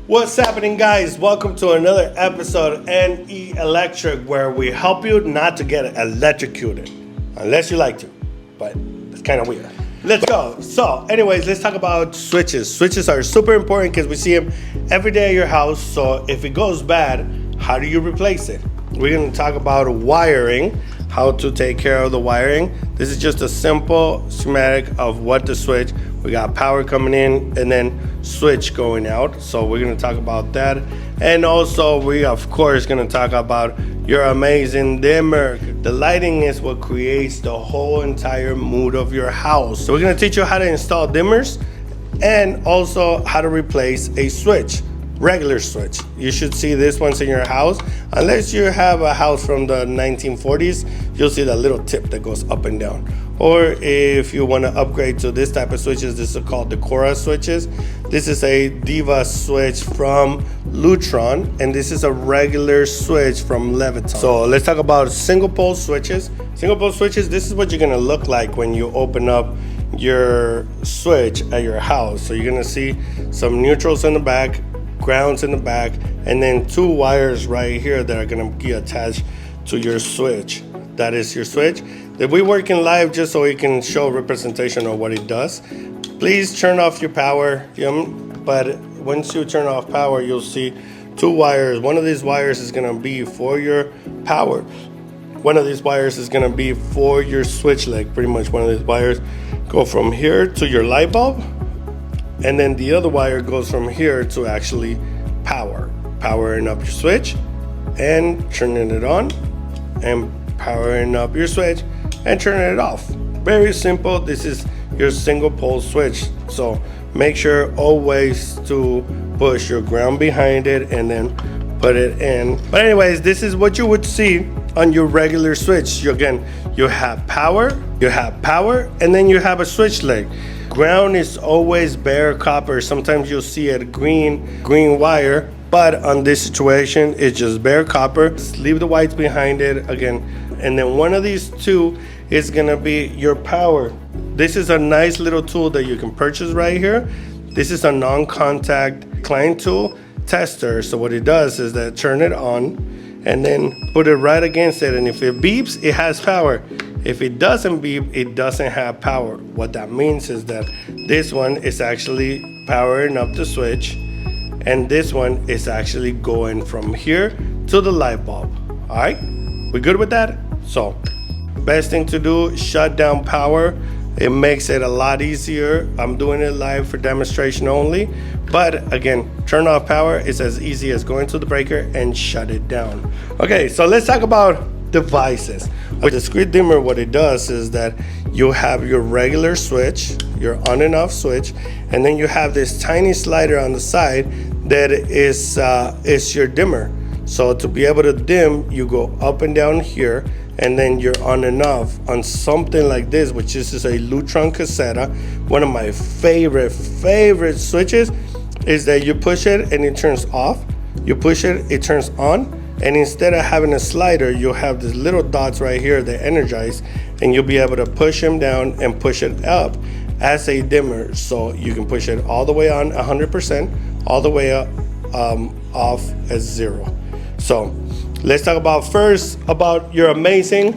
What's happening, guys? Welcome to another episode of NE Electric, where we help you not to get electrocuted, unless you like to, but it's kind of weird. Let's go. So anyways, let's talk about switches. Switches are super important because we see them every day at your house. So if it goes bad, how do you replace it? We're going to talk about wiring, how to take care of the wiring. This is just a simple schematic of what to switch. We got power coming in and then switch going out. So we're going to talk about that. And also we of course going to talk about your amazing dimmer. The lighting is what creates the whole entire mood of your house. So we're going to teach you how to install dimmers and also how to replace a switch. Regular switch. You should see this once in your house. Unless you have a house from the 1940s, you'll see that little tip that goes up and down. Or if you want to upgrade to this type of switches, this is called the Cora switches. This is a Diva switch from Lutron, and this is a regular switch from Lutron. So let's talk about single pole switches. Single pole switches, this is what you're going to look like when you open up your switch at your house. So you're going to see some neutrals in the back, grounds in the back, and then two wires right here that are going to be attached to your switch. That is your switch. That we work in live just so we can show representation of what it does. Please turn off your power, but once you turn off power, you'll see two wires. One of these wires is going to be for your power. One of these wires is going to be for your switch leg. Pretty much one of these wires go from here to your light bulb, and then the other wire goes from here to actually powering up your switch and turning it on, and powering up your switch and turning it off. Very simple. This is your single pole switch. So make sure always to push your ground behind it and then put it in. But anyways, this is what you would see on your regular switch. You have power, and then you have a switch leg. Ground is always bare copper. Sometimes you'll see it green wire, but on this situation it's just bare copper. Just leave the whites behind it again, and then one of these two is gonna be your power. This is a nice little tool that you can purchase right here. This is a non-contact client tool tester. So what it does is that turn it on and then put it right against it, and if it beeps, it has power. If it doesn't beep, it doesn't have power. What that means is that this one is actually powering up the switch, and this one is actually going from here to the light bulb. All right, we good with that? So best thing to do, shut down power. It makes it a lot easier. I'm doing it live for demonstration only, but again, turn off power is as easy as going to the breaker and shut it down. Okay, so let's talk about devices. With the discrete dimmer, what it does is that you have your regular switch, your on and off switch, and then you have this tiny slider on the side that is your dimmer. So to be able to dim, you go up and down here, and then you're on and off on something like this, which is a Lutron Caseta. One of my favorite switches is that you push it and it turns off. You push it, it turns on. And instead of having a slider, you'll have these little dots right here that energize, and you'll be able to push them down and push it up as a dimmer. So you can push it all the way on 100%, all the way up, off as 0. So let's talk about your amazing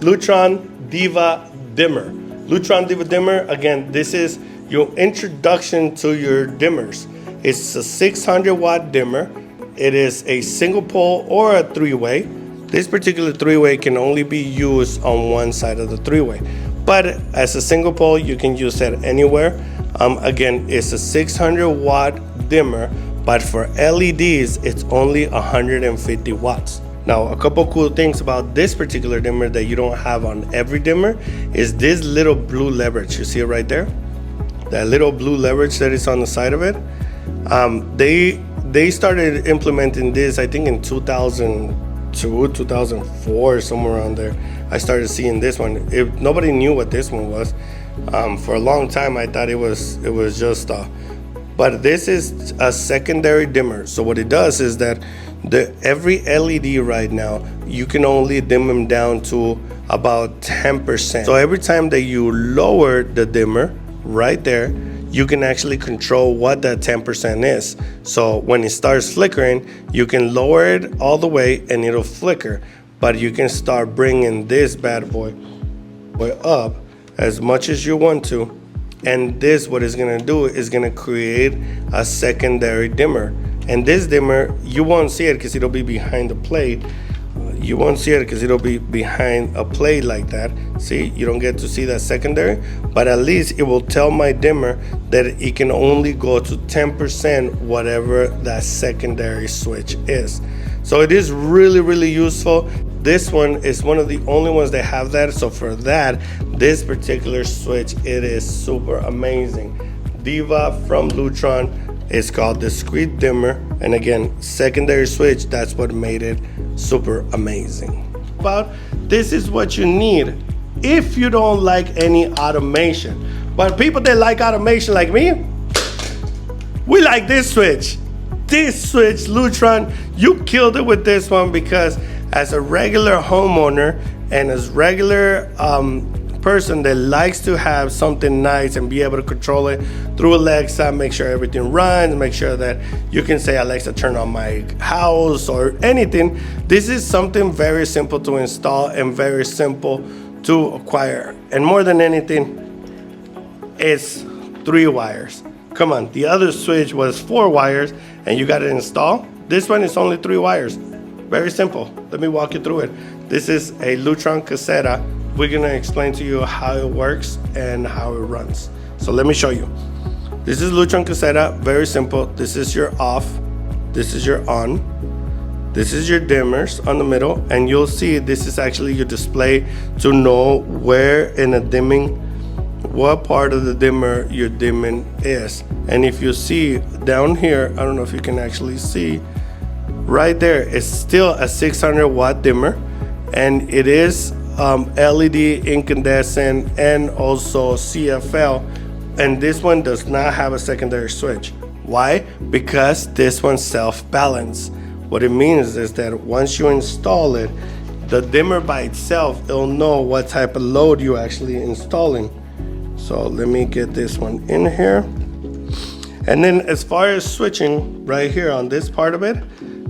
Lutron Diva dimmer. Lutron Diva dimmer, again, this is your introduction to your dimmers. It's a 600 watt dimmer. It is a single pole or a three-way. This particular three-way can only be used on one side of the three-way, but as a single pole you can use that anywhere. Again, it's a 600 watt dimmer, but for LEDs it's only 150 watts. Now, a couple cool things about this particular dimmer that you don't have on every dimmer is this little blue leverage. You see it right there? That little blue leverage that is on the side of it. They started implementing this, I think, in 2002, 2004, somewhere around there. I started seeing this one. Nobody knew what this one was. For a long time, I thought it was just but this is a secondary dimmer. So what it does is that every LED right now, you can only dim them down to about 10%. So every time that you lower the dimmer right there, you can actually control what that 10% is. So when it starts flickering, you can lower it all the way and it'll flicker. But you can start bringing this bad boy up as much as you want to. And this, what it's gonna do is gonna create a secondary dimmer. And this dimmer, you won't see it because it'll be behind the plate. You won't see it because it'll be behind a plate like that. See, you don't get to see that secondary, but at least it will tell my dimmer that it can only go to 10% whatever that secondary switch is. So it is really, really useful. This one is one of the only ones that have that. So for that, this particular switch, it is super amazing. Diva from Lutron is called discrete dimmer. And again, secondary switch, that's what made it super amazing. But this is what you need if you don't like any automation. But people that like automation like me, we like this switch. This switch, Lutron, you killed it with this one, because as a regular homeowner and as regular person that likes to have something nice and be able to control it through Alexa, make sure everything runs, make sure that you can say, Alexa, turn on my house or anything. This is something very simple to install and very simple to acquire. And more than anything, it's 3 wires. Come on, the other switch was 4 wires and you got it installed. This one is only 3 wires. Very simple. Let me walk you through it. This is a Lutron Caseta. We're gonna explain to you how it works and how it runs. So let me show you. This is Lutron Caseta, very simple. This is your off, this is your on, this is your dimmers on the middle, and you'll see this is actually your display to know where in a dimming, what part of the dimmer your dimming is. And if you see down here, I don't know if you can actually see, right there, it's still a 600 watt dimmer, and it is LED incandescent and also CFL, and this one does not have a secondary switch. Why? Because this one's self-balanced. What it means is that once you install it, the dimmer by itself, it'll know what type of load you're actually installing. So let me get this one in here. And then as far as switching, right here on this part of it,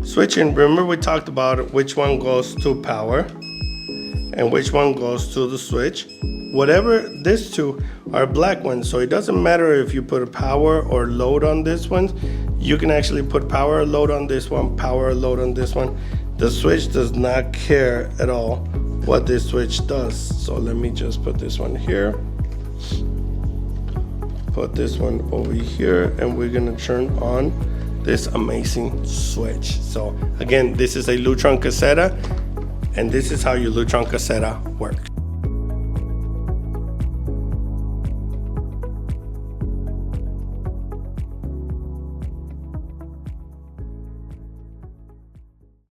switching, remember we talked about which one goes to power and which one goes to the switch. Whatever, these two are black ones, so it doesn't matter if you put a power or load on this one. You can actually put power or load on this one, power or load on this one. The switch does not care at all what this switch does. So let me just put this one here, put this one over here, and we're gonna turn on this amazing switch. So again, this is a Lutron Caseta, and this is how your Lutron Caseta works.